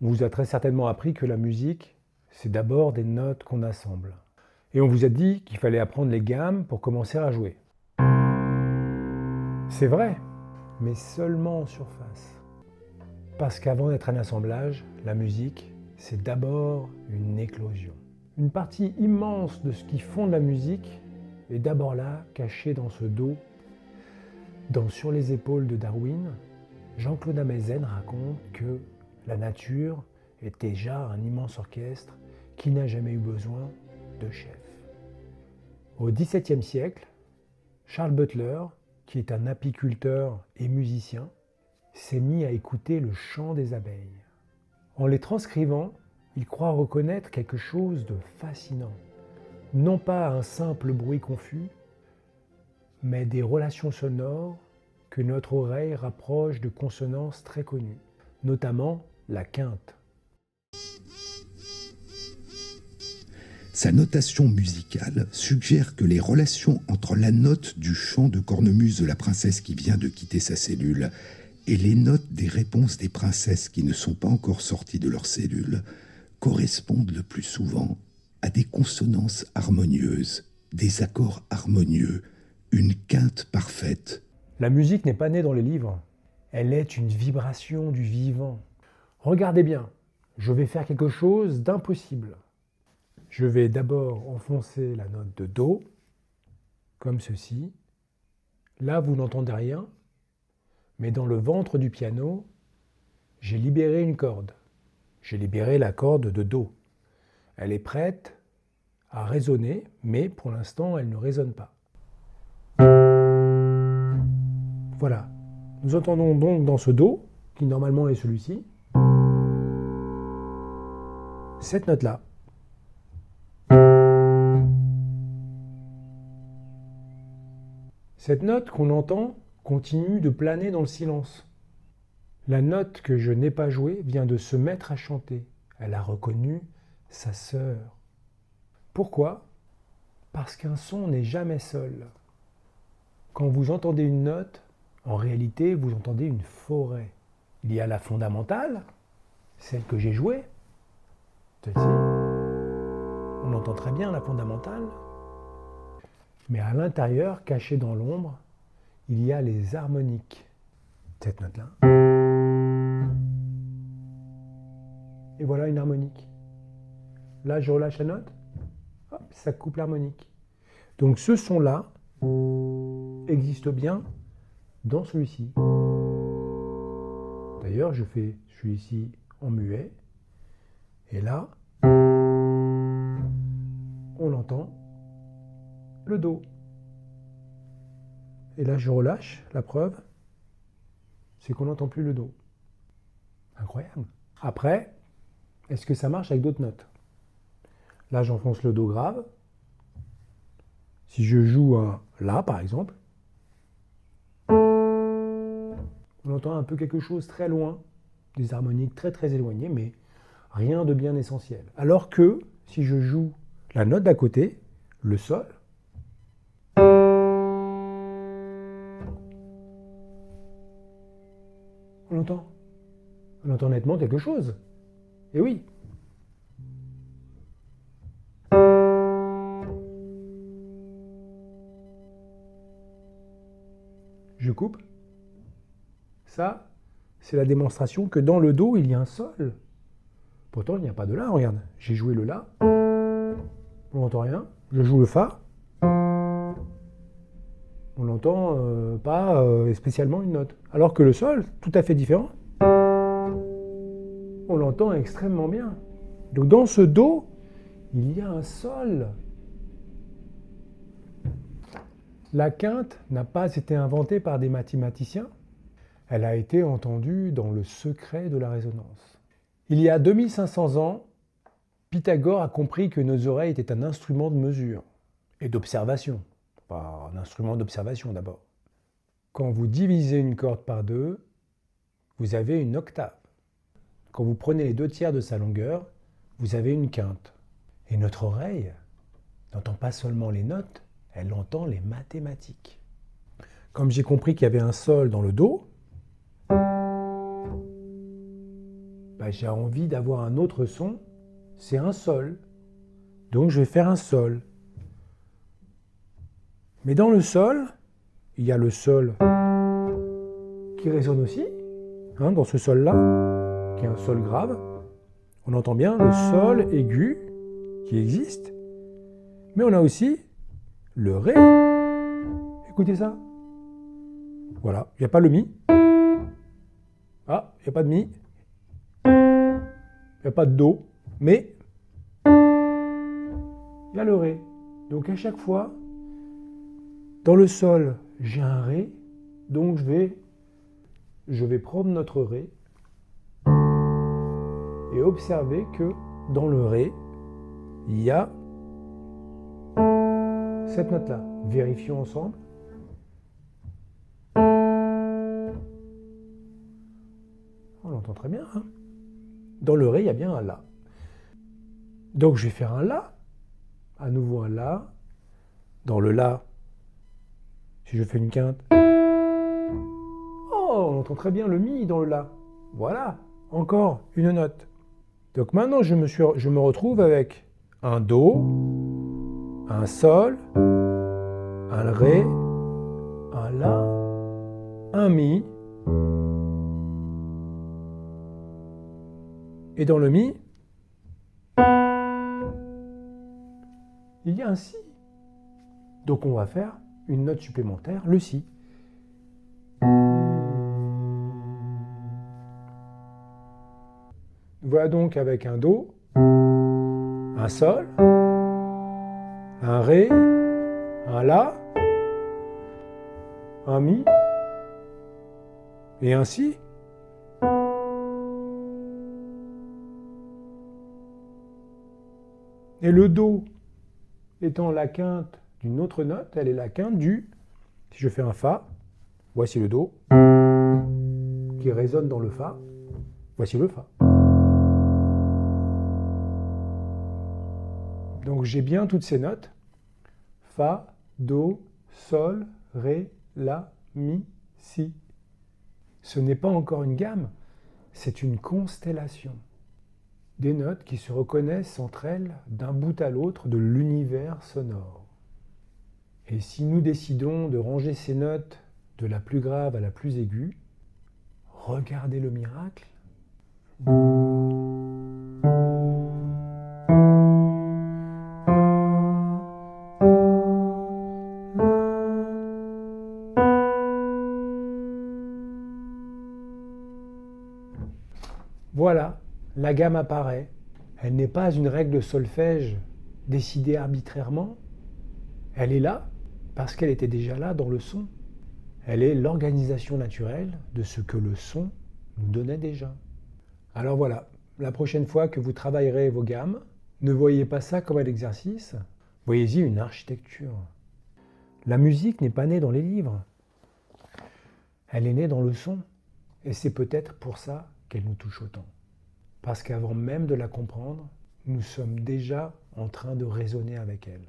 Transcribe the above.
On vous a très certainement appris que la musique, c'est d'abord des notes qu'on assemble. Et on vous a dit qu'il fallait apprendre les gammes pour commencer à jouer. C'est vrai, mais seulement en surface. Parce qu'avant d'être un assemblage, la musique, c'est d'abord une éclosion. Une partie immense de ce qui fonde la musique est d'abord là, cachée dans ce dos. Dans Sur les épaules de Darwin, Jean-Claude Amezen raconte que la nature est déjà un immense orchestre qui n'a jamais eu besoin de chef. Au XVIIe siècle, Charles Butler, qui est un apiculteur et musicien, s'est mis à écouter le chant des abeilles. En les transcrivant, il croit reconnaître quelque chose de fascinant. Non pas un simple bruit confus, mais des relations sonores que notre oreille rapproche de consonances très connues, notamment la quinte. Sa notation musicale suggère que les relations entre la note du chant de cornemuse de la princesse qui vient de quitter sa cellule et les notes des réponses des princesses qui ne sont pas encore sorties de leur cellule correspondent le plus souvent à des consonances harmonieuses, des accords harmonieux, une quinte parfaite. La musique n'est pas née dans les livres, elle est une vibration du vivant. Regardez bien, je vais faire quelque chose d'impossible. Je vais d'abord enfoncer la note de Do, comme ceci. Là, vous n'entendez rien, mais dans le ventre du piano, j'ai libéré une corde. J'ai libéré la corde de Do. Elle est prête à résonner, mais pour l'instant, elle ne résonne pas. Voilà. Nous entendons donc dans ce Do, qui normalement est celui-ci, cette note-là. Cette note qu'on entend continue de planer dans le silence. La note que je n'ai pas jouée vient de se mettre à chanter. Elle a reconnu sa sœur. Pourquoi ? Parce qu'un son n'est jamais seul. Quand vous entendez une note, en réalité, vous entendez une forêt. Il y a la fondamentale, celle que j'ai jouée. Celle-ci. On entend très bien la fondamentale. Mais à l'intérieur, caché dans l'ombre, il y a les harmoniques. Cette note-là. Et voilà une harmonique. Là, je relâche la note. Hop, ça coupe l'harmonique. Donc ce son-là existe bien dans celui-ci. D'ailleurs, je fais celui-ci en muet. Et là, on entend le Do. Et là, je relâche, la preuve, c'est qu'on n'entend plus le Do. Incroyable. Après, est-ce que ça marche avec d'autres notes ? Là, j'enfonce le Do grave. Si je joue un La, par exemple, on entend un peu quelque chose très loin, des harmoniques très très éloignées, mais rien de bien essentiel. Alors que, si je joue la note d'à côté, le Sol, on entend. On entend nettement quelque chose. Et oui. Je coupe. Ça, c'est la démonstration que dans le Do, il y a un Sol. Pourtant, il n'y a pas de La, regarde. J'ai joué le La. On n'entend rien. Je joue le Fa. On n'entend pas spécialement une note. Alors que le Sol, tout à fait différent, on l'entend extrêmement bien. Donc dans ce Do, il y a un Sol. La quinte n'a pas été inventée par des mathématiciens. Elle a été entendue dans le secret de la résonance. Il y a 2500 ans, Pythagore a compris que nos oreilles étaient un instrument de mesure et d'observation. Pas un instrument d'observation d'abord. Quand vous divisez une corde par deux, vous avez une octave. Quand vous prenez les 2/3 de sa longueur, vous avez une quinte. Et notre oreille n'entend pas seulement les notes, elle entend les mathématiques. Comme j'ai compris qu'il y avait un Sol dans le Do, j'ai envie d'avoir un autre son, c'est un sol. Donc je vais faire un sol. Mais dans le sol, il y a le sol qui résonne aussi, dans ce sol-là, qui est un sol grave. On entend bien le sol aigu qui existe. Mais on a aussi le ré. Écoutez ça. Voilà, il n'y a pas le mi. Ah, il n'y a pas de mi. Il n'y a pas de do. Mais il y a le ré. Donc à chaque fois, dans le sol, j'ai un ré. Donc je vais prendre notre ré et observer que dans le ré, il y a cette note-là. Vérifions ensemble. On l'entend très bien. Dans le ré, il y a bien un la. Donc je vais faire un la. À nouveau un la. Dans le la, si je fais une quinte. Oh, on entend très bien le mi dans le la. Voilà, encore une note. Donc maintenant, je me retrouve avec un do, un sol, un ré, un la, un mi. Et dans le mi, il y a un si. Donc on va faire une note supplémentaire, le si. Voilà donc avec un do, un sol, un ré, un la, un mi et un si. Et le do étant la quinte d'une autre note, elle est la quinte du, si je fais un fa, voici le do, qui résonne dans le fa, voici le fa. Donc j'ai bien toutes ces notes, fa, do, sol, ré, la, mi, si. Ce n'est pas encore une gamme, c'est une constellation. Des notes qui se reconnaissent entre elles d'un bout à l'autre de l'univers sonore. Et si nous décidons de ranger ces notes de la plus grave à la plus aiguë, regardez le miracle. Voilà, la gamme apparaît. Elle n'est pas une règle de solfège décidée arbitrairement. Elle est là parce qu'elle était déjà là dans le son. Elle est l'organisation naturelle de ce que le son nous donnait déjà. Alors voilà, la prochaine fois que vous travaillerez vos gammes, ne voyez pas ça comme un exercice, voyez-y une architecture. La musique n'est pas née dans les livres. Elle est née dans le son. Et c'est peut-être pour ça qu'elle nous touche autant. Parce qu'avant même de la comprendre, nous sommes déjà en train de raisonner avec elle.